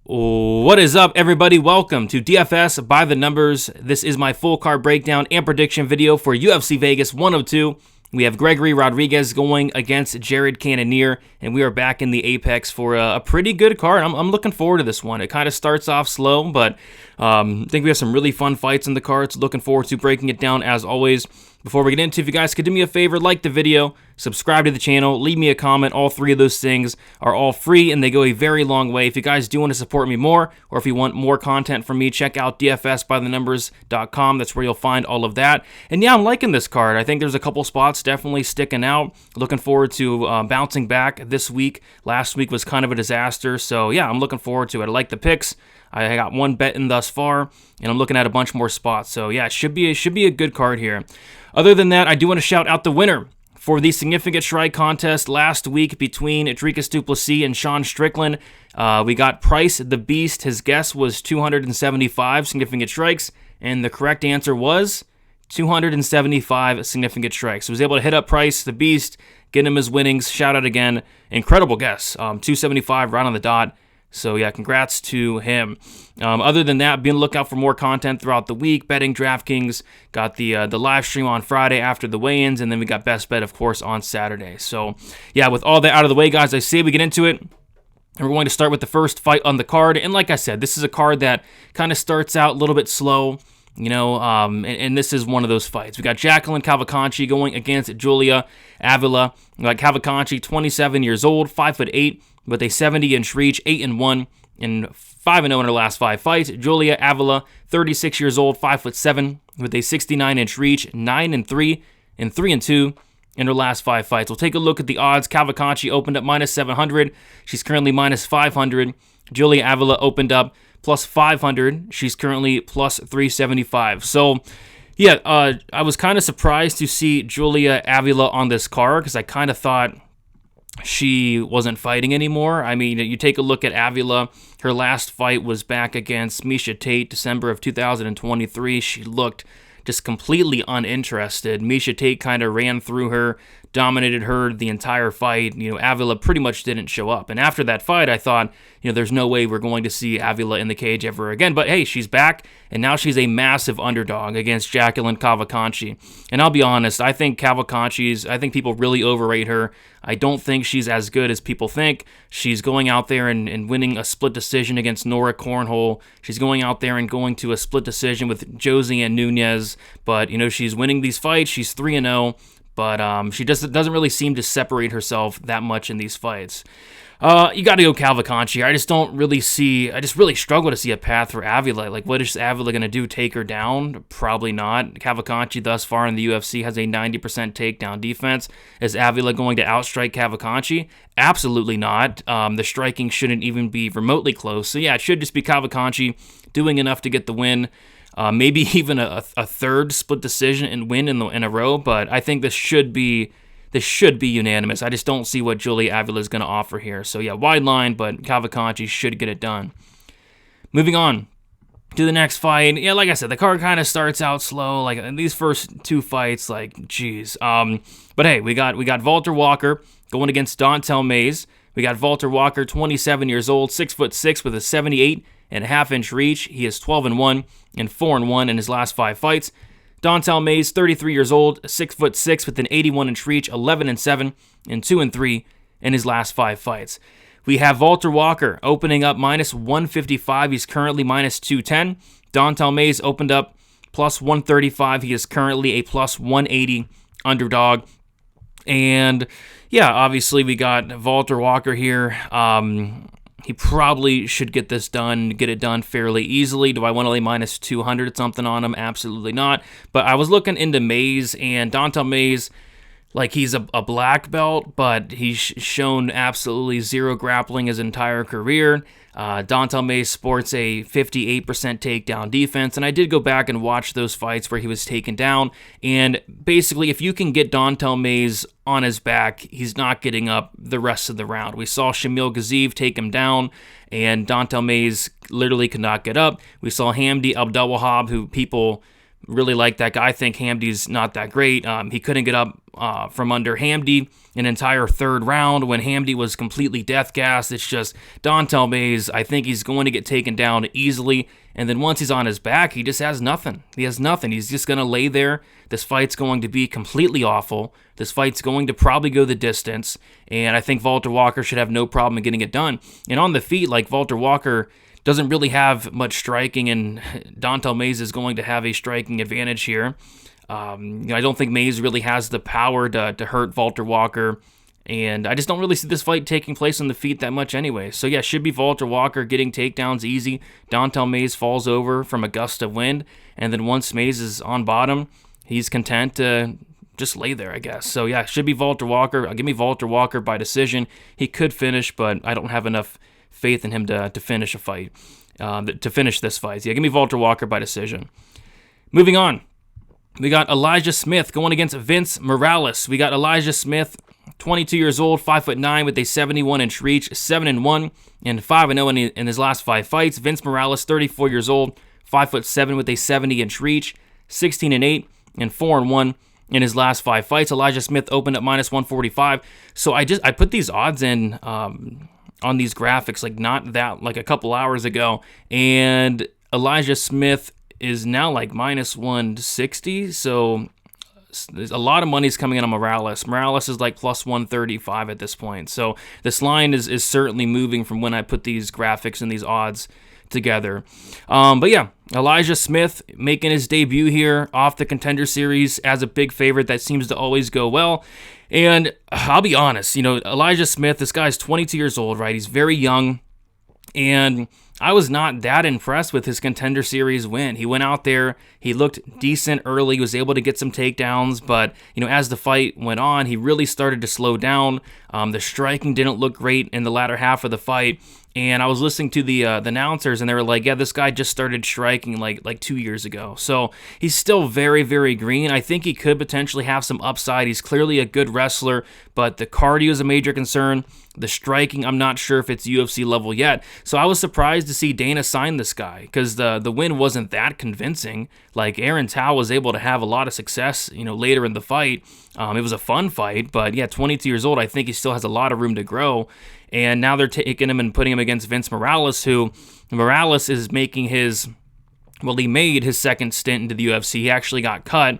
What is up, everybody? Welcome to DFS by the Numbers. This is my full card breakdown and prediction video for UFC Vegas 102. We have Gregory Rodrigues going against Cannonier, and we are back in the Apex for a pretty good card. I'm looking forward to this one. It kind of starts off slow, but I think we have some really fun fights in the cards. Looking forward to breaking it down as always. Before we get into it, if you guys could do me a favor, like the video, subscribe to the channel, leave me a comment. All three of those things are all free, and they go a very long way. If you guys do want to support me more, or if you want more content from me, check out dfsbythenumbers.com. That's where you'll find all of that. And yeah, I'm liking this card. I think there's a couple spots definitely sticking out. Looking forward to bouncing back this week. Last week was kind of a disaster, so yeah, I'm looking forward to it. I like the picks. I got one bet in thus far, and I'm looking at a bunch more spots. So yeah, it should be a good card here. Other than that, I do want to shout out the winner for the significant strike contest last week between Dricus du Plessis and Sean Strickland. We got Price the Beast. His guess was 275 significant strikes, and the correct answer was 275 significant strikes. So he was able to hit up Price the Beast, get him his winnings. Shout out again. Incredible guess. 275 right on the dot. So yeah, congrats to him. Other than that, be on the lookout for more content throughout the week. Betting DraftKings, got the live stream on Friday after the weigh-ins, and then we got Best Bet, of course, on Saturday. So yeah, with all that out of the way, guys, I say we get into it. And we're going to start with the first fight on the card. And like I said, this is a card that kind of starts out a little bit slow, you know, and this is one of those fights. We got Jacqueline Cavalcanti going against Julia Avila. We got Cavalcanti, 27 years old, 5'8", with a 70-inch reach, 8-1, and 5-0 in her last 5 fights. Julia Avila, 36 years old, 5'7", with a 69-inch reach, 9-3, and 3-2 in her last 5 fights. We'll take a look at the odds. Cavalcanti opened up minus 700. She's currently minus 500. Julia Avila opened up plus 500. She's currently plus 375. So, yeah, I was kind of surprised to see Julia Avila on this card because I kind of thought she wasn't fighting anymore. I mean, you take a look at Avila. Her last fight was back against Miesha Tate, December of 2023. She looked just completely uninterested. Miesha Tate kind of ran through her, dominated her the entire fight. You know, Avila pretty much didn't show up. And after that fight, I thought, you know, there's no way we're going to see Avila in the cage ever again. But hey, she's back, and now she's a massive underdog against Jacqueline Cavalcanti. And I'll be honest, I think people really overrate her. I don't think she's as good as people think. She's going out there and winning a split decision against Nora Cornhole. She's going out there and going to a split decision with Josie and Nunez. But, you know, she's winning these fights. She's 3-0. But she just doesn't really seem to separate herself that much in these fights. You got to go Cavalcanti. I just really struggle to see a path for Avila. Like, what is Avila going to do? Take her down? Probably not. Cavalcanti thus far in the UFC has a 90% takedown defense. Is Avila going to outstrike Cavalcanti? Absolutely not. The striking shouldn't even be remotely close. So yeah, it should just be Cavalcanti doing enough to get the win. Maybe even a third split decision and win in a row, but I think this should be unanimous. I just don't see what Julia Avila is going to offer here. So yeah, wide line, but Cavalcanti should get it done. Moving on to the next fight. Yeah, like I said, the card kind of starts out slow. Like in these first 2 fights, like geez. But hey, we got Valter Walker going against Dontel Mays. We got Valter Walker, 27 years old, 6'6", with a 78.5-inch reach. He is 12-1 and 4-1 in his last 5 fights. Dontel Mays, 33 years old, 6'6", with an 81-inch reach, 11-7 and 2-3 in his last 5 fights. We have Valter Walker opening up minus 155. He's currently minus 210. Dontel Mays opened up plus 135. He is currently a plus 180 underdog. And yeah, obviously we got Valter Walker here. He probably should get it done fairly easily. Do I want to lay minus 200 something on him? Absolutely not. But I was looking into Mays, and Dontel Mays, like he's a black belt, but he's shown absolutely zero grappling his entire career. Dontel Mays sports a 58% takedown defense, and I did go back and watch those fights where he was taken down, and basically if you can get Dontel Mays on his back, he's not getting up the rest of the round. We saw Shamil Gaziev take him down, and Dontel Mays literally could not get up. We saw Hamdi Abdelwahab, who people Really like that guy. I think Hamdy's not that great. He couldn't get up from under Hamdy an entire third round when Hamdy was completely death gassed. It's just Dontel Mays, I think he's going to get taken down easily. And then once he's on his back, he just has nothing. He has nothing. He's just going to lay there. This fight's going to be completely awful. This fight's going to probably go the distance. And I think Valter Walker should have no problem in getting it done. And on the feet, like Valter Walker doesn't really have much striking, and Dontel Mays is going to have a striking advantage here. I don't think Mays really has the power to hurt Valter Walker, and I just don't really see this fight taking place on the feet that much anyway. So yeah, should be Valter Walker getting takedowns easy. Dontel Mays falls over from a gust of wind, and then once Mays is on bottom, he's content to just lay there, I guess. So yeah, should be Valter Walker. Give me Valter Walker by decision. He could finish, but I don't have enough faith in him to finish a fight, to finish this fight. So yeah, give me Valter Walker by decision. Moving on. We got Elijah Smith going against Vince Morales. We got Elijah Smith, 22 years old, 5'9", with a 71-inch reach, 7-1, and 5-0 in his last 5 fights. Vince Morales, 34 years old, 5'7", with a 70-inch reach, 16-8, and 4-1 in his last 5 fights. Elijah Smith opened up -145. So I put these odds in on these graphics like a couple hours ago, and Elijah Smith is now like -160, so there's a lot of money's coming in on Morales. Morales is like +135 at this point, so this line is certainly moving from when I put these graphics and these odds together. But yeah, Elijah Smith making his debut here off the Contender Series as a big favorite. That seems to always go well. And I'll be honest, Elijah Smith, this guy's 22 years old, right? He's very young, and I was not that impressed with his Contender Series win. He went out there, he looked decent early, he was able to get some takedowns, but as the fight went on, he really started to slow down. The striking didn't look great in the latter half of the fight, and I was listening to the announcers, and they were like, yeah, this guy just started striking like 2 years ago. So he's still very, very green. I think he could potentially have some upside. He's clearly a good wrestler, but the cardio is a major concern. The striking, I'm not sure if it's UFC level yet. So I was surprised to see Dana sign this guy, because the win wasn't that convincing. Like, Aaron Tao was able to have a lot of success, later in the fight. It was a fun fight, but yeah, 22 years old, I think he still has a lot of room to grow. And now they're taking him and putting him against Vince Morales, who Morales is making he made his second stint into the UFC. He actually got cut.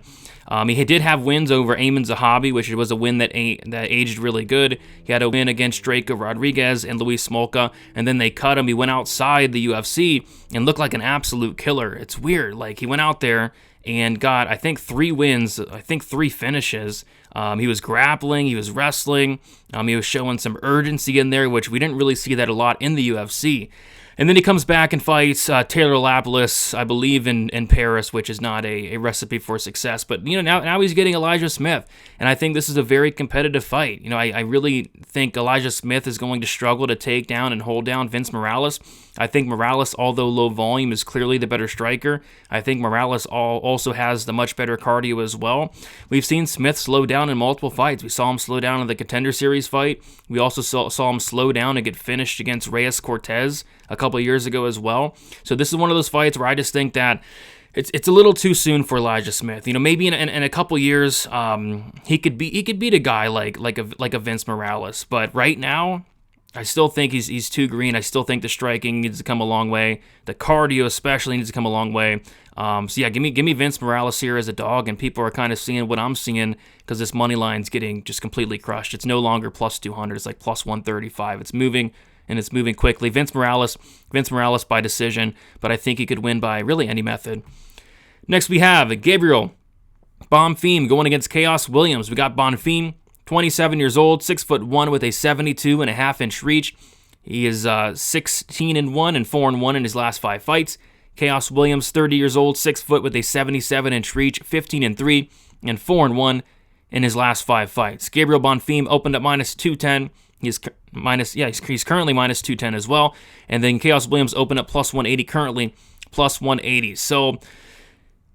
He did have wins over Amin Zahabi, which was a win that aged really good. He had a win against Gregory Rodrigues and Luis Smolka, and then they cut him. He went outside the UFC and looked like an absolute killer. It's weird. Like, he went out there and got, I think, 3 wins, 3 finishes. He was grappling, he was wrestling, he was showing some urgency in there, which we didn't really see that a lot in the UFC. And then he comes back and fights Taylor Lapillus, I believe, in Paris, which is not a recipe for success. But, now he's getting Elijah Smith, and I think this is a very competitive fight. I really think Elijah Smith is going to struggle to take down and hold down Vince Morales. I think Morales, although low volume, is clearly the better striker. I think Morales also has the much better cardio as well. We've seen Smith slow down in multiple fights. We saw him slow down in the Contender Series fight. We also saw him slow down and get finished against Reyes Cortez a couple of years ago as well. So this is one of those fights where I just think that it's a little too soon for Elijah Smith. Maybe in a couple years, he could beat a guy like a Vince Morales. But right now, I still think he's too green. I still think the striking needs to come a long way. The cardio especially needs to come a long way. So yeah, give me Vince Morales here as a dog, and people are kind of seeing what I'm seeing, because this money line's getting just completely crushed. It's no longer +200. It's like +135. It's moving, and it's moving quickly. Vince Morales by decision, but I think he could win by really any method. Next we have Gabriel Bonfim going against Khaos Williams. We got Bonfim, 27 years old, 6'1", with a 72.5-inch reach. He is 16-1 and 4-1 in his last 5 fights. Khaos Williams, 30 years old, 6 foot with a 77-inch reach, 15-3 and 4-1 in his last 5 fights. Gabriel Bonfim opened up -210. He's currently -210 as well. And then Khaos Williams opened up +180, currently +180. So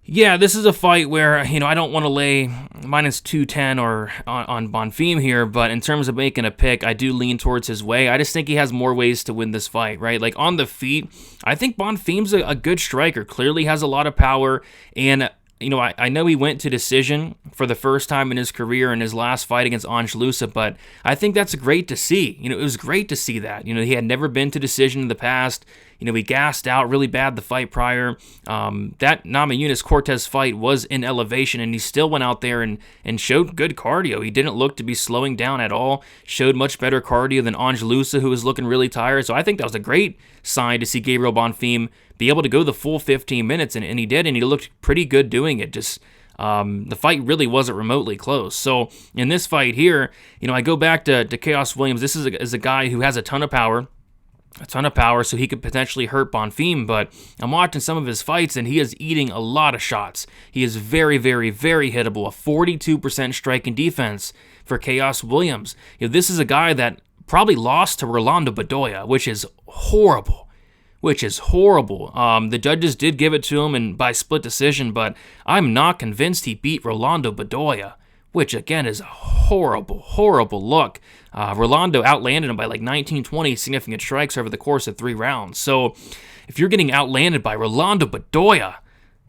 yeah, this is a fight where, I don't want to lay -210 or on Bonfim here, but in terms of making a pick, I do lean towards his way. I just think he has more ways to win this fight, right? Like, on the feet, I think Bonfim's a good striker, clearly has a lot of power, and I know he went to decision for the first time in his career in his last fight against Angelusa, but I think that's great to see. It was great to see that. He had never been to decision in the past. He gassed out really bad the fight prior. That Namajunas-Cortez fight was in elevation, and he still went out there and showed good cardio. He didn't look to be slowing down at all, showed much better cardio than Angelusa, who was looking really tired. So I think that was a great sign to see Gabriel Bonfim be able to go the full 15 minutes, and he did, and he looked pretty good doing it. Just the fight really wasn't remotely close. So in this fight here, I go back to Khaos Williams. This is a guy who has a ton of power, so he could potentially hurt Bonfim, but I'm watching some of his fights, and he is eating a lot of shots. He is very, very, very hittable, a 42% striking defense for Khaos Williams. This is a guy that probably lost to Rolando Bedoya, which is horrible. The judges did give it to him and by split decision, but I'm not convinced he beat Rolando Bedoya, which again is a horrible look. Rolando outlanded him by like 19-20 significant strikes over the course of 3 rounds. So if you're getting outlanded by Rolando Bedoya,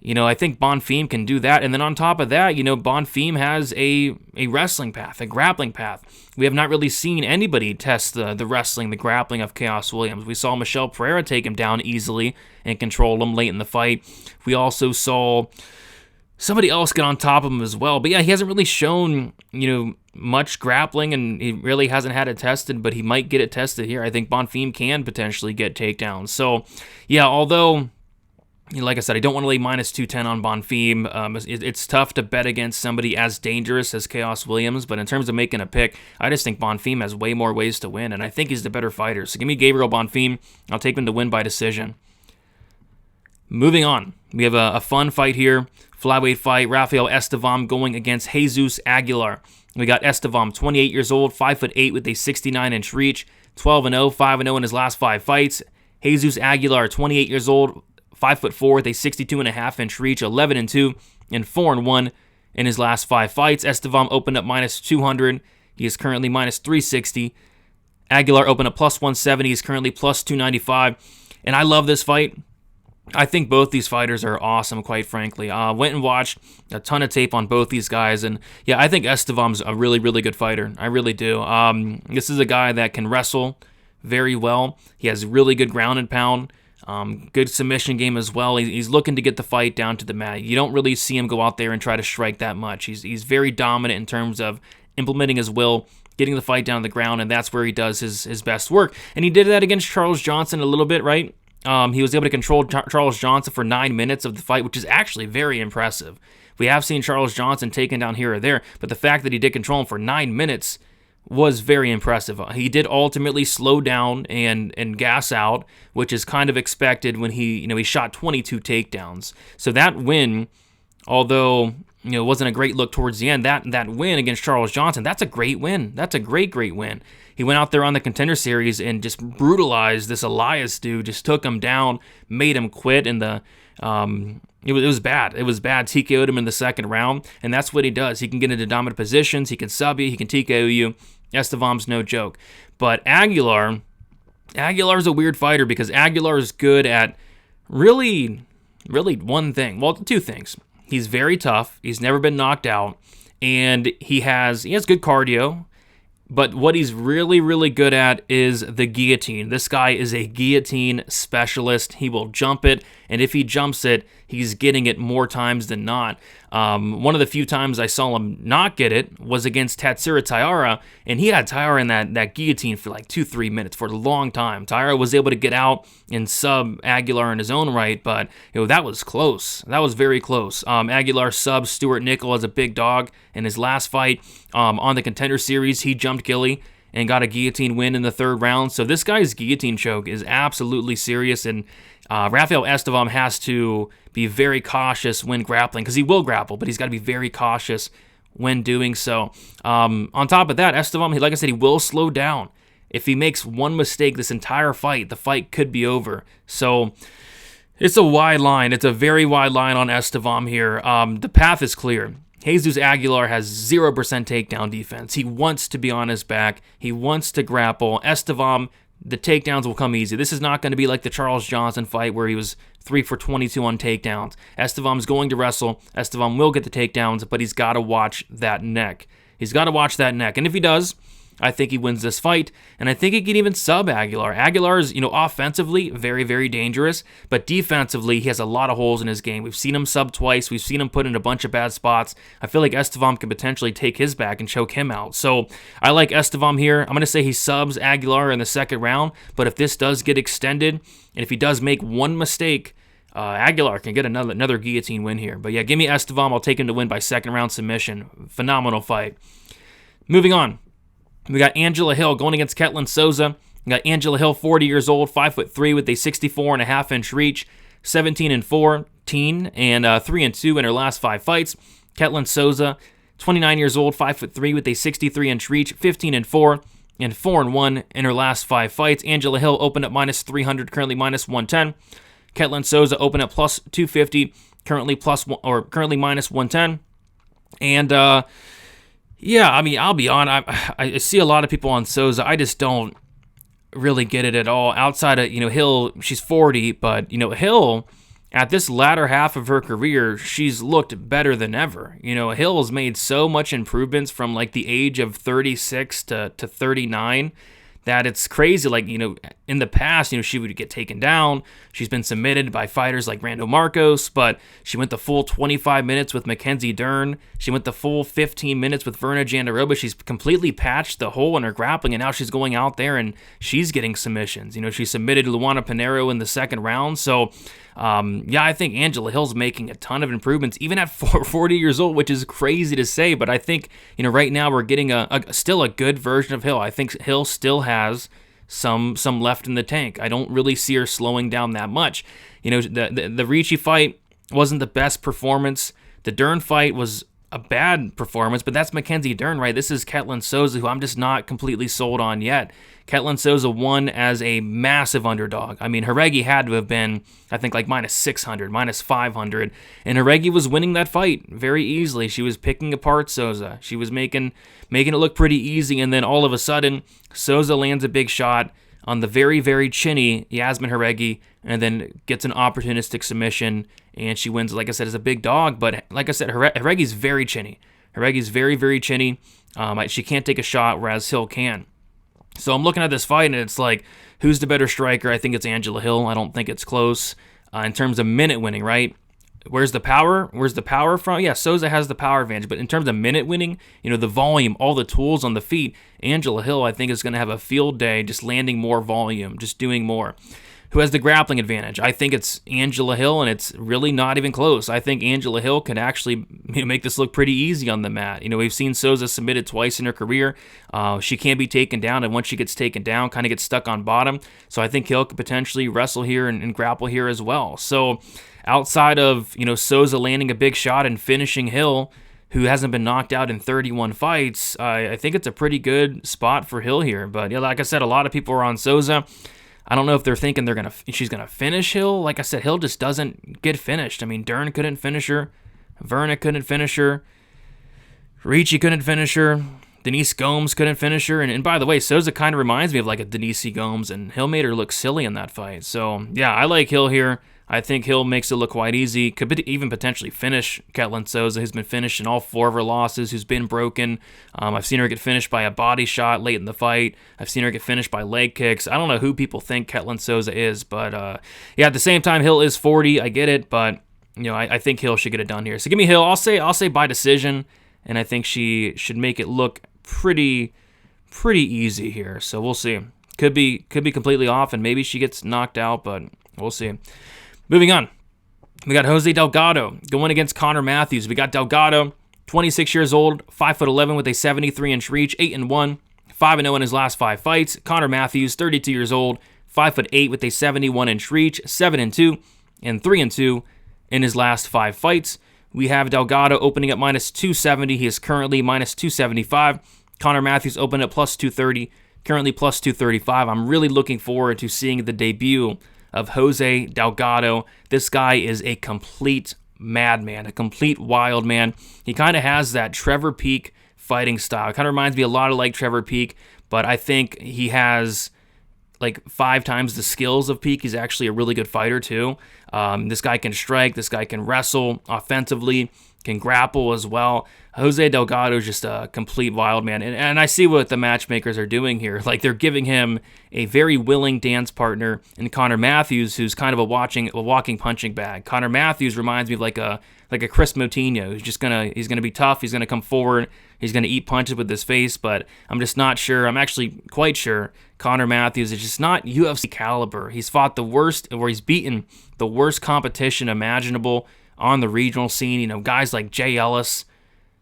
I think Bonfim can do that. And then on top of that, Bonfim has a wrestling path, a grappling path. We have not really seen anybody test the wrestling, the grappling of Khaos Williams. We saw Michel Pereira take him down easily and control him late in the fight. We also saw somebody else get on top of him as well. But yeah, he hasn't really shown, much grappling, and he really hasn't had it tested, but he might get it tested here. I think Bonfim can potentially get takedowns. So yeah, although, like I said, I don't want to lay minus 210 on Bonfim. It's tough to bet against somebody as dangerous as Khaos Williams, but in terms of making a pick, I just think Bonfim has way more ways to win, and I think he's the better fighter. So give me Gabriel Bonfim. I'll take him to win by decision. Moving on, we have a fun fight here. Flyweight fight, Rafael Estevam going against Jesus Aguilar. We got Estevam, 28 years old, 5'8" with a 69-inch reach, 12-0, 5-0 in his last 5 fights. Jesus Aguilar, 28 years old, 5'4" with a 62.5-inch reach, 11-2, and 4-1 in his last 5 fights. Estevam opened up minus 200. He is currently minus 360. Aguilar opened up plus 170. He's currently plus 295. And I love this fight. I think both these fighters are awesome, quite frankly. Went and watched a ton of tape on both these guys, and yeah, I think Estevam's a really, really good fighter. I really do. This is a guy that can wrestle very well. He has really good ground and pound, good submission game as well. He's looking to get the fight down to the mat. You don't really see him go out there and try to strike that much. He's very dominant in terms of implementing his will, getting the fight down to the ground, and that's where he does his best work. And he did that against Charles Johnson a little bit, right? He was able to control Charles Johnson for 9 minutes of the fight, which is actually very impressive. We have seen Charles Johnson taken down here or there, but the fact that he did control him for 9 minutes was very impressive. He did ultimately slow down and gas out, which is kind of expected when he shot 22 takedowns. So that win, although it wasn't a great look towards the end, that win against Charles Johnson, that's a great win. That's a great win. He went out there on the Contender Series and just brutalized this Elias dude, just took him down, made him quit, and it was bad. It was bad. TKO'd him in the second round, and that's what he does. He can get into dominant positions, he can sub you, he can TKO you. Estevam's no joke. But Aguilar's a weird fighter because Aguilar is good at really one thing. Well, 2 things. He's very tough. He's never been knocked out, and he has good cardio. But what he's really, really good at is the guillotine. This guy is a guillotine specialist. He will jump it, and if he jumps it, he's getting it more times than not. One of the few times I saw him not get it was against Tatsuro Taira, and he had Taira in that guillotine for like 2-3 minutes for a long time. Taira was able to get out and sub Aguilar in his own right, but that was close. That was very close. Aguilar subbed Stuart Nickel as a big dog in his last fight. On the Contender Series, he jumped Gilly and got a guillotine win in the 3rd round. So this guy's guillotine choke is absolutely serious, and Rafael Estevam has to be very cautious when grappling, because he will grapple, but he's got to be very cautious when doing so. On top of that, Estevam, like I said, he will slow down. If he makes one mistake this entire fight, the fight could be over. So it's a wide line. It's a very wide line on Estevam here. The path is clear. Jesus Aguilar has 0% takedown defense. He wants to be on his back. He wants to grapple. Estevam the takedowns will come easy. This is not going to be like the Charles Johnson fight where he was 3 for 22 on takedowns. Estevan's going to wrestle. Estevam will get the takedowns, but he's got to watch that neck. He's got to watch that neck. And if he does, I think he wins this fight, and I think he can even sub Aguilar. Aguilar is, offensively very, very dangerous, but defensively, he has a lot of holes in his game. We've seen him sub twice. We've seen him put in a bunch of bad spots. I feel like Estevam could potentially take his back and choke him out. So I like Estevam here. I'm going to say he subs Aguilar in the second round, but if this does get extended, and if he does make one mistake, Aguilar can get another guillotine win here. But yeah, give me Estevam. I'll take him to win by second round submission. Phenomenal fight. Moving on. We got Angela Hill going against Ketlen Souza. We got Angela Hill, 40 years old, 5'3", with a 64.5-inch reach, 17-14, and 3-2 in her last 5 fights. Ketlen Souza, 29 years old, 5'3", with a 63-inch reach, 15-4, and 4-1 in her last 5 fights. Angela Hill opened up minus 300, currently minus 110. Ketlen Souza opened up plus 250, currently minus 110, and yeah, I mean, I'll be honest, I see a lot of people on Souza. I just don't really get it at all. Outside of, Hill, she's 40, but, Hill, at this latter half of her career, she's looked better than ever. Hill has made so much improvements from, like, the age of 36 to 39 that it's crazy. Like, in the past, she would get taken down. She's been submitted by fighters like Rando Marcos, but she went the full 25 minutes with Mackenzie Dern. She went the full 15 minutes with Verna Jandaroba. She's completely patched the hole in her grappling, and now she's going out there and she's getting submissions. She submitted Luana Pinheiro in the second round. So, yeah, I think Angela Hill's making a ton of improvements, even at 40 years old, which is crazy to say. But I think, right now we're getting still a good version of Hill. I think Hill still has some left in the tank. I don't really see her slowing down that much. The Ricci fight wasn't the best performance. The Dern fight was a bad performance, but that's Mackenzie Dern, right? This is Ketlen Souza, who I'm just not completely sold on yet. Ketlen Souza won as a massive underdog. I mean, Horegi had to have been, I think, like minus 600, minus 500, and Horegi was winning that fight very easily. She was picking apart Souza. She was making it look pretty easy, and then all of a sudden, Souza lands a big shot on the very, very chinny Yasmin Horegi, and then gets an opportunistic submission, and she wins, like I said, as a big dog. But like I said, Horegi's very chinny. Horegi's very, very chinny. She can't take a shot, whereas Hill can. So I'm looking at this fight, and it's like, who's the better striker? I think it's Angela Hill. I don't think it's close. In terms of minute winning, right? Where's the power? Where's the power from? Yeah, Souza has the power advantage, but in terms of minute winning, the volume, all the tools on the feet, Angela Hill, I think, is going to have a field day just landing more volume, just doing more. Who has the grappling advantage? I think it's Angela Hill, and it's really not even close. I think Angela Hill could actually make this look pretty easy on the mat. We've seen Souza submitted twice in her career. She can be taken down, and once she gets taken down, kind of gets stuck on bottom. So I think Hill could potentially wrestle here and grapple here as well. So outside of, Souza landing a big shot and finishing Hill, who hasn't been knocked out in 31 fights, I think it's a pretty good spot for Hill here. But yeah, like I said, a lot of people are on Souza. I don't know if they're thinking she's gonna finish Hill. Like I said, Hill just doesn't get finished. I mean, Dern couldn't finish her, Verna couldn't finish her, Ricci couldn't finish her, Denise Gomes couldn't finish her. And by the way, Souza kind of reminds me of like a Denise Gomes, and Hill made her look silly in that fight. So yeah, I like Hill here. I think Hill makes it look quite easy. Could even potentially finish Ketlen Souza, who's been finished in all 4 of her losses, who's been broken. I've seen her get finished by a body shot late in the fight. I've seen her get finished by leg kicks. I don't know who people think Ketlen Souza is, but yeah, at the same time, Hill is 40. I get it, but I think Hill should get it done here. So give me Hill. I'll say by decision, and I think she should make it look pretty easy here. So we'll see. Could be completely off, and maybe she gets knocked out, but we'll see. Moving on, we got Jose Delgado going against Connor Matthews. We got Delgado, 26 years old, 5'11" with a 73-inch reach, 8-1, 5-0 in his last 5 fights. Connor Matthews, 32 years old, 5'8" with a 71-inch reach, 7-2, and 3-2 in his last 5 fights. We have Delgado opening up minus 270. He is currently minus 275. Connor Matthews opened up plus 230, currently plus 235. I'm really looking forward to seeing the debut of Jose Delgado. This guy is a complete madman, a complete wild man. He kind of has that Trevor Peek fighting style. It kind of reminds me a lot of like Trevor Peek, but I think he has like 5 times the skills of Peak. He's actually a really good fighter too. This guy can strike. This guy can wrestle offensively, can grapple as well. Jose Delgado is just a complete wild man. And I see what the matchmakers are doing here. Like, they're giving him a very willing dance partner in Connor Matthews, who's kind of a walking punching bag. Connor Matthews reminds me of like a Chris Moutinho, who's he's gonna be tough, he's gonna come forward, he's gonna eat punches with his face, but I'm just not sure. I'm actually quite sure Connor Matthews is just not UFC caliber. He's fought the worst, or he's beaten the worst competition imaginable on the regional scene. You know, guys like Jay Ellis.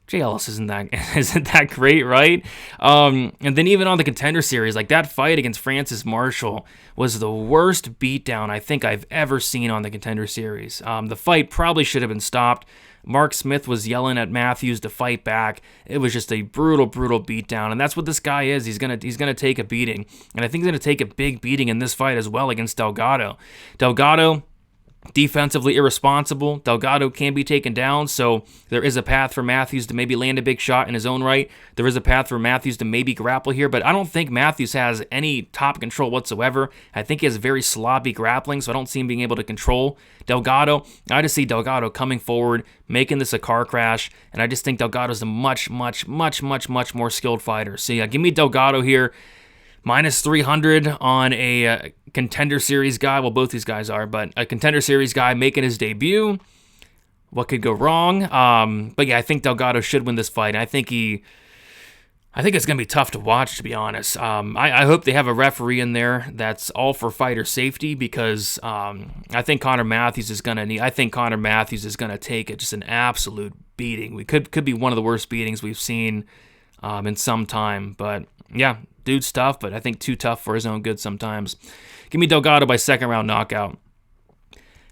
Jay Ellis isn't that great, right? And then even on the Contender Series, like that fight against Francis Marshall was the worst beatdown I think I've ever seen on the Contender Series. The fight probably should have been stopped. Mark Smith was yelling at Matthews to fight back. It was just a brutal, brutal beatdown, and that's what this guy is. He's gonna take a beating, and I think he's gonna take a big beating in this fight as well against Delgado. Delgado, defensively irresponsible. Delgado can be taken down, so there is a path for Matthews to maybe land a big shot in his own right. There is a path for Matthews to maybe grapple here, but I don't think Matthews has any top control whatsoever. I think he has very sloppy grappling, so I don't see him being able to control Delgado. I just see Delgado coming forward, making this a car crash, and I just think Delgado's a much, much, much, much, much more skilled fighter. So yeah, give me Delgado here. Minus 300 on a Contender Series guy. Well, both these guys are, but a Contender Series guy making his debut. What could go wrong? But yeah, I think Delgado should win this fight. I think it's going to be tough to watch, to be honest. I hope they have a referee in there that's all for fighter safety, because I think Connor Matthews is going to take just an absolute beating. We could be one of the worst beatings we've seen in some time. But yeah, dude's tough, but I think too tough for his own good sometimes. Give me Delgado by second round knockout.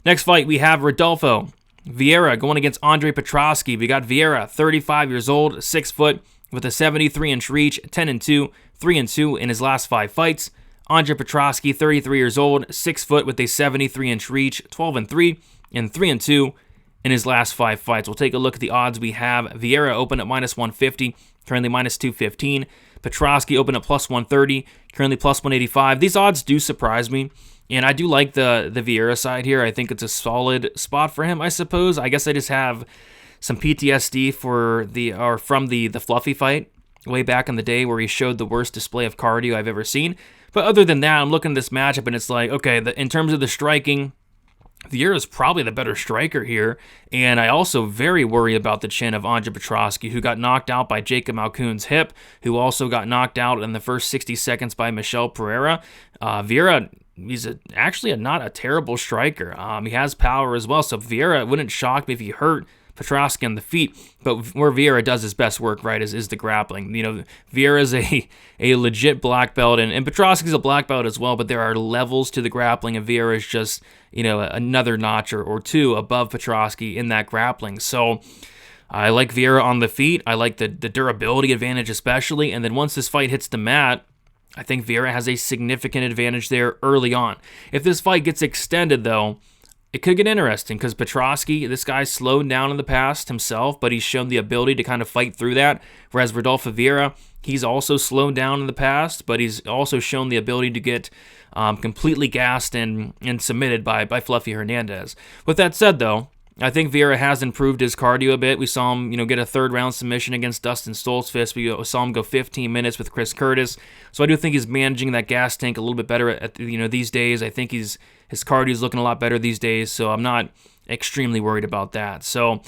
Next fight, we have Rodolfo Vieira going against Andre Petroski. We got Vieira, 35 years old, 6 foot, with a 73-inch reach, 10-2, 3-2 in his last 5 fights. Andre Petroski, 33 years old, 6 foot, with a 73-inch reach, 12-3, and 3-2 in his last 5 fights. We'll take a look at the odds we have. Vieira opened at minus 150, currently minus 215. Petroski opened at plus 130, currently plus 185. These odds do surprise me, and I do like the Vieira side here. I think it's a solid spot for him, I suppose. I guess I just have some PTSD from the Fluffy fight way back in the day, where he showed the worst display of cardio I've ever seen. But other than that, I'm looking at this matchup, and it's like, okay, in terms of the striking, Vieira is probably the better striker here, and I also very worry about the chin of Andre Petroski, who got knocked out by Jacob Malkoon's hip, who also got knocked out in the first 60 seconds by Michel Pereira. Vieira, he's actually not a terrible striker. He has power as well, so Vieira, it wouldn't shock me if he hurt Petroski on the feet, but where Vieira does his best work, right, is the grappling. You know, Vieira is a legit black belt, and Petroski's a black belt as well, but there are levels to the grappling, and Vieira is just, you know, another notch or two above Petroski in that grappling. So I like Vieira on the feet. I like the durability advantage especially, and then once this fight hits the mat, I think Vieira has a significant advantage there early on. If this fight gets extended, though, it could get interesting, because Petroski, this guy's slowed down in the past himself, but he's shown the ability to kind of fight through that, whereas Rodolfo Vieira, he's also slowed down in the past, but he's also shown the ability to get completely gassed and submitted by Fluffy Hernandez. With that said, though, I think Vieira has improved his cardio a bit. We saw him, get a third-round submission against Dustin Stoltzfus. We saw him go 15 minutes with Chris Curtis. So I do think he's managing that gas tank a little bit better these days. I think his cardio is looking a lot better these days, so I'm not extremely worried about that. So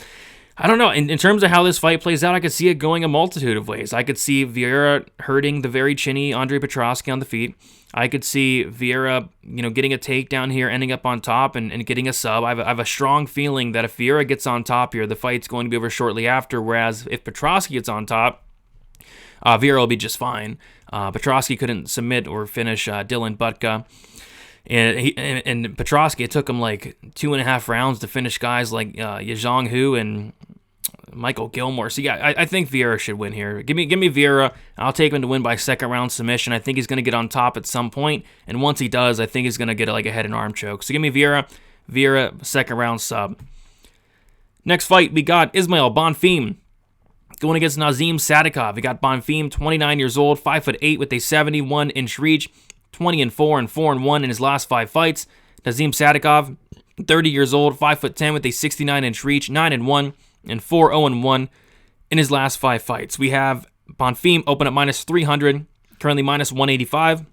I don't know. In terms of how this fight plays out, I could see it going a multitude of ways. I could see Vieira hurting the very chinny Andre Petroski on the feet. I could see Vieira, getting a takedown here, ending up on top and getting a sub. I have a strong feeling that if Vieira gets on top here, the fight's going to be over shortly after, whereas if Petroski gets on top, Vieira will be just fine. Petroski couldn't submit or finish Dylan Budka. And Petroski, it took him like 2.5 rounds to finish guys like Yajong Hu and Michael Gilmore. So yeah, I think Vieira should win here. Give me Vieira. I'll take him to win by second round submission. I think he's going to get on top at some point, and once he does, I think he's going to get like a head and arm choke. So give me Vieira second round sub. Next fight, we got Ismael Bonfim going against Nazim Sadykhov. We got Bonfim, 29 years old, 5'8" with a 71-inch reach, 20-4 and 4-1 in his last 5 fights. Nazim Sadykhov, 30 years old, 5'10" with a 69-inch reach, 9-1 and 4-0-1 in his last 5 fights. We have Bonfim open up minus 300, currently minus 185.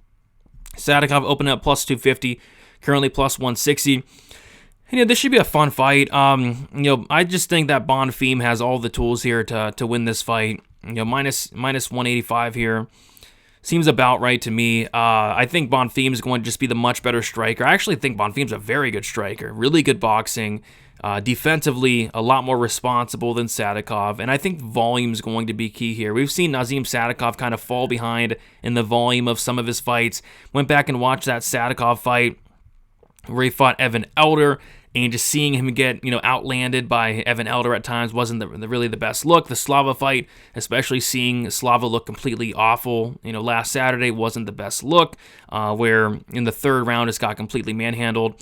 Sadykhov open up plus 250, currently plus 160. And, this should be a fun fight. I just think that Bonfim has all the tools here to win this fight. Minus 185 here seems about right to me. I think Bonfim is going to just be the much better striker. I actually think Bonfim's a very good striker, really good boxing. Defensively, a lot more responsible than Sadykhov, and I think volume is going to be key here. We've seen Nazim Sadykhov kind of fall behind in the volume of some of his fights. Went back and watched that Sadykhov fight where he fought Evan Elder, and just seeing him get, outlanded by Evan Elder at times wasn't really the best look. The Slava fight, especially seeing Slava look completely awful, last Saturday wasn't the best look, where in the third round just got completely manhandled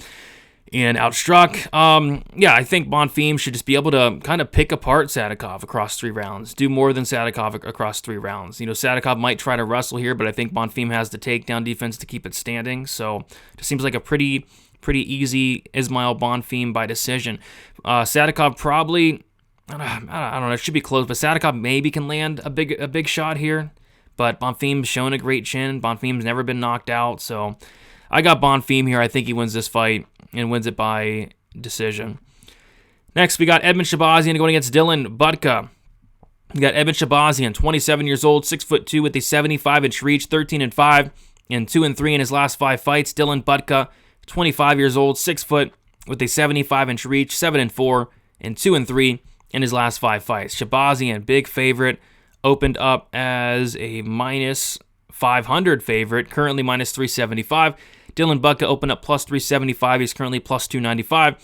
and outstruck. I think Bonfim should just be able to kind of pick apart Sadykhov across 3 rounds, do more than Sadykhov across 3 rounds. Sadykhov might try to wrestle here, but I think Bonfim has the takedown defense to keep it standing, so it just seems like a pretty easy Ismael Bonfim by decision. Sadykhov probably, I don't know, it should be close, but Sadykhov maybe can land a big shot here, but Bonfim's shown a great chin. Bonfim's never been knocked out, so I got Bonfim here. I think he wins this fight and wins it by decision. Next, we got Edmen Shahbazyan going against Dylan Budka. We got Edmen Shahbazyan, 27 years old, 6'2", with a 75-inch reach, 13-5 and 2-3 in his last 5 fights. Dylan Budka, 25 years old, 6 foot, with a 75-inch reach, 7-4 and 2-3 in his last 5 fights. Shahbazyan, big favorite, opened up as a minus 500 favorite, currently minus 375. Dylan Budka opened up plus 375. He's currently plus 295.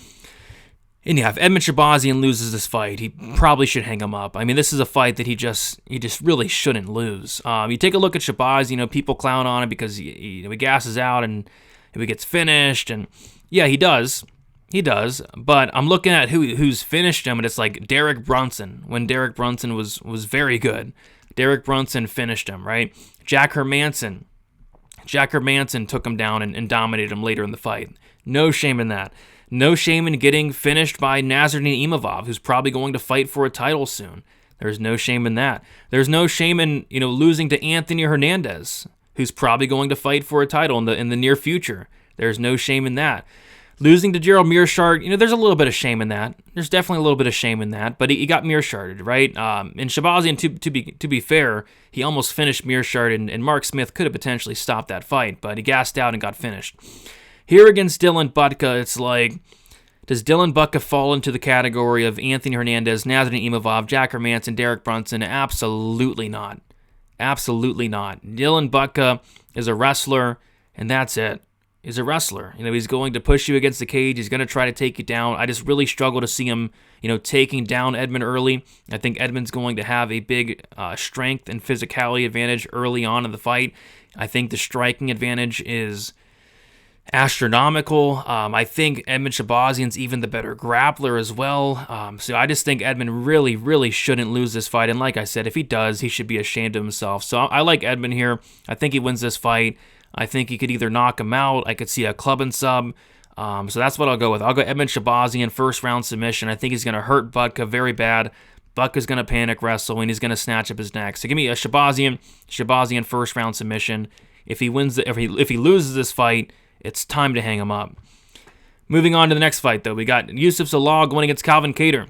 And if Edmen Shahbazyan loses this fight, he probably should hang him up. I mean, this is a fight that he just really shouldn't lose. You take a look at Shahbazyan, people clown on him because he gasses out and he gets finished, and yeah, he does. But I'm looking at who's finished him, and it's like Derek Brunson, when Derek Brunson was very good. Derek Brunson finished him, right? Jack Hermanson took him down and dominated him later in the fight. No shame in that. No shame in getting finished by Nasruddin Imavov, who's probably going to fight for a title soon. There's no shame in that. There's no shame in losing to Anthony Hernandez, who's probably going to fight for a title in the near future. There's no shame in that. Losing to Gerald Mearshart, there's a little bit of shame in that. There's definitely a little bit of shame in that, but he got Mearsharted, right? And Shahbazyan, to be fair, he almost finished Mearshart, and Mark Smith could have potentially stopped that fight, but he gassed out and got finished. Here against Dylan Budka, it's like, does Dylan Budka fall into the category of Anthony Hernandez, Nasruddin Imavov, Jack Hermanson, Derek Brunson? Absolutely not. Absolutely not. Dylan Budka is a wrestler, and that's it. He's a wrestler. He's going to push you against the cage. He's going to try to take you down. I just really struggle to see him, taking down Edmen early. I think Edmen's going to have a big strength and physicality advantage early on in the fight. I think the striking advantage is astronomical. I think Edmen Shahbazyan's even the better grappler as well. So I just think Edmen really shouldn't lose this fight. And like I said, if he does, he should be ashamed of himself. So I like Edmen here. I think he wins this fight. I think he could either knock him out. I could see a club and sub. So that's what I'll go with. I'll go Edmen Shahbazyan, first round submission. I think he's going to hurt Budka very bad. Budka's going to panic wrestle, and he's going to snatch up his neck. So give me a Shahbazyan first round submission. If he wins, if he loses this fight, it's time to hang him up. Moving on to the next fight, though, we got Youssef Zalal going against Cavalcanti.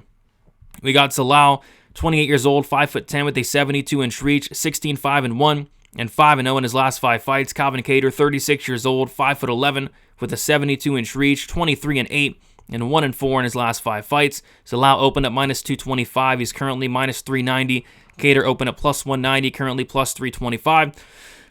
We got Zalal, 28 years old, 5'10", with a 72-inch reach, 16-5-1. And 5-0 in his last 5 fights. Cavalcanti, 36 years old, 5'11", with a 72-inch reach, 23-8 and 1-4 in his last 5 fights. Zalal opened up minus 225. He's currently minus 390. Cater opened up plus 190, currently plus 325.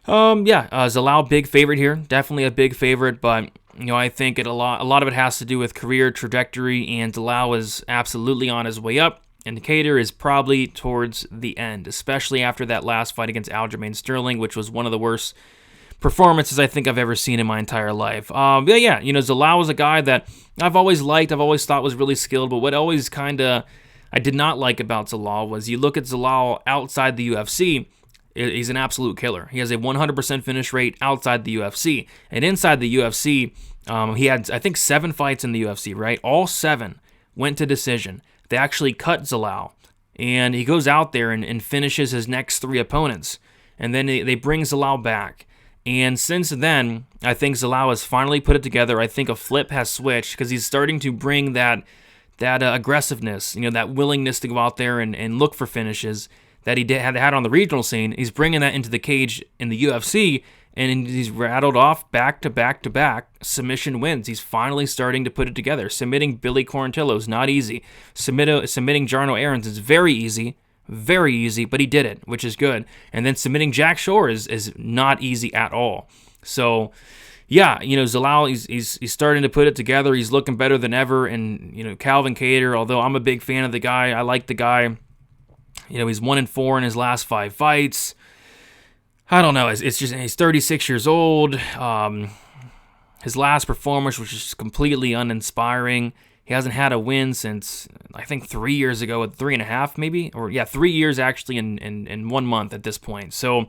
Zalal, big favorite here. Definitely a big favorite, but I think a lot of it has to do with career trajectory, and Zalal is absolutely on his way up. And Cater is probably towards the end, especially after that last fight against Aljamain Sterling, which was one of the worst performances I think I've ever seen in my entire life. Zalal was a guy that I've always liked, I've always thought was really skilled, but what always kind of I did not like about Zalal was you look at Zalal outside the UFC, he's an absolute killer. He has a 100% finish rate outside the UFC. And inside the UFC, he had, I think, 7 fights in the UFC, right? All 7 went to decision. They actually cut Zalal. And he goes out there and finishes his next 3 opponents. And then they bring Zalal back. And since then, I think Zalal has finally put it together. I think a flip has switched because he's starting to bring that aggressiveness, that willingness to go out there and look for finishes that he had on the regional scene. He's bringing that into the cage in the UFC, and he's rattled off back-to-back submission wins. He's finally starting to put it together. Submitting Billy Quarantillo is not easy. Submitting Jarno Aarons is very easy, but he did it, which is good. And then submitting Jack Shore is not easy at all. So, yeah, Zalal, he's starting to put it together. He's looking better than ever. And, Calvin Kattar, although I'm a big fan of the guy, I like the guy. He's 1-4 in his last 5 fights. I don't know. It's just, he's 36 years old. His last performance was just completely uninspiring. He hasn't had a win since, I think, 3 years ago, 3.5 maybe? 3 years actually in 1 month at this point. So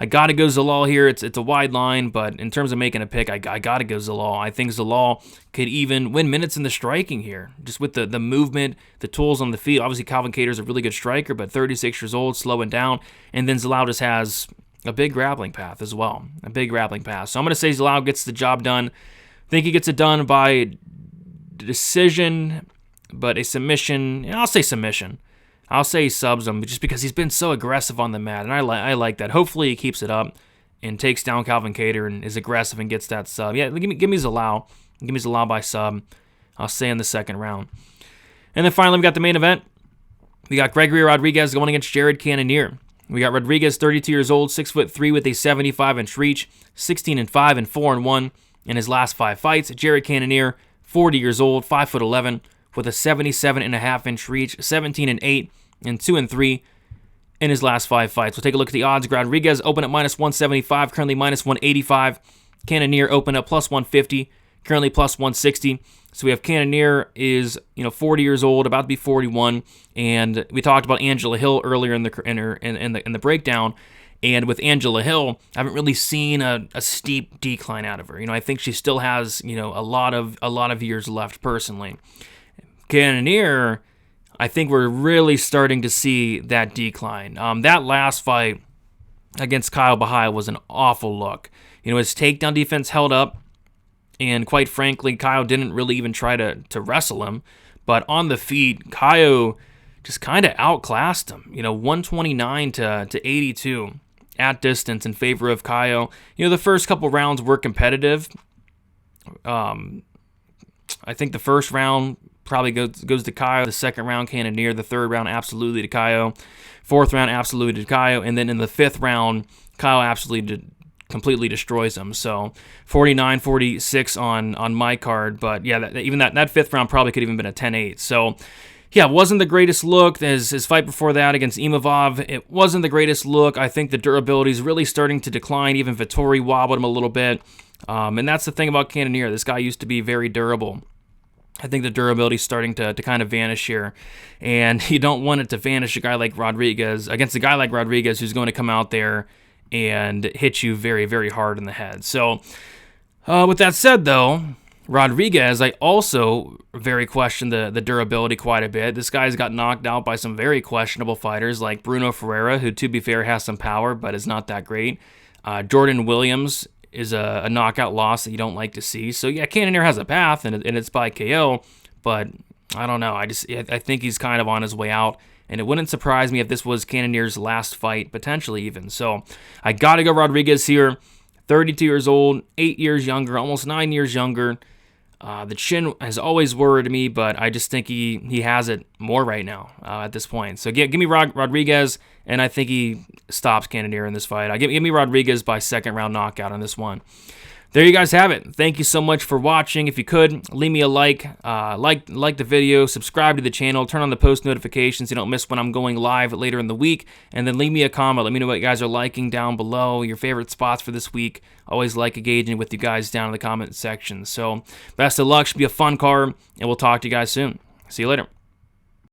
I got to go Zalal here. It's a wide line, but in terms of making a pick, I got to go Zalal. I think Zalal could even win minutes in the striking here, just with the movement, the tools on the feet. Obviously, Calvin Kattar's a really good striker, but 36 years old, slowing down. And then Zalal just has a big grappling path as well, So I'm going to say Zalal gets the job done. I think he gets it done by decision, but a submission. I'll say submission. I'll say he subs him just because he's been so aggressive on the mat, and I like that. Hopefully he keeps it up and takes down Calvin Kattar and is aggressive and gets that sub. Yeah, give me Zalal. Give me Zalal by sub. I'll say in the second round. And then finally, we got the main event. We got Gregory Rodrigues going against Jared Cannonier. We got Rodrigues, 32 years old, 6'3" with a 75-inch reach, 16-5 and 4-1 in his last 5 fights. Jared Cannonier, 40 years old, 5'11", with a 77.5-inch reach, 17-8 and 2-3 in his last 5 fights. We'll take a look at the odds. Rodrigues open at -175, currently -185. Cannonier open at +150, currently +160. So we have Cannonier is 40 years old, about to be 41, and we talked about Angela Hill earlier in the breakdown. And with Angela Hill, I haven't really seen a steep decline out of her. I think she still has a lot of years left personally. Cannonier, I think we're really starting to see that decline. That last fight against Kyle Bahia was an awful look. His takedown defense held up, and quite frankly, Kyle didn't really even try to wrestle him. But on the feet, Kyle just kind of outclassed him. 129 to 82 at distance in favor of Kyle. The first couple rounds were competitive. I think the first round probably goes to Kyle. The second round, Cannonier. The third round, absolutely to Kyle. Fourth round, absolutely to Kyle. And then in the 5th round, Kyle absolutely completely destroys him. So 49-46 on my card. But yeah, even that 5th round probably could have even been a 10-8. So yeah, it wasn't the greatest look. His fight before that against Imavov, it wasn't the greatest look. I think the durability is really starting to decline. Even Vettori wobbled him a little bit. And that's the thing about Cannonier. This guy used to be very durable. I think the durability is starting to kind of vanish here. And you don't want it to vanish against a guy like Rodrigues who's going to come out there and hit you very, very hard in the head. So with that said, though, Rodrigues, I also very question the durability quite a bit. This guy's got knocked out by some very questionable fighters like Bruno Ferreira, who, to be fair, has some power, but is not that great. Jordan Williams is a knockout loss that you don't like to see. So, yeah, Cannonier has a path, and it's by KO, but I don't know. I think he's kind of on his way out, and it wouldn't surprise me if this was Cannonier's last fight, potentially even. So, I got to go Rodrigues here. 32 years old, 8 years younger, almost 9 years younger. The chin has always worried me, but I just think he has it more right now at this point. So give me Rodrigues, and I think he stops Cannonier in this fight. Give me Rodrigues by 2nd round knockout on this one. There you guys have it. Thank you so much for watching. If you could, leave me a like the video, subscribe to the channel, turn on the post notifications so you don't miss when I'm going live later in the week, and then leave me a comment. Let me know what you guys are liking down below, your favorite spots for this week. Always like engaging with you guys down in the comment section. So best of luck. Should be a fun card, and we'll talk to you guys soon. See you later.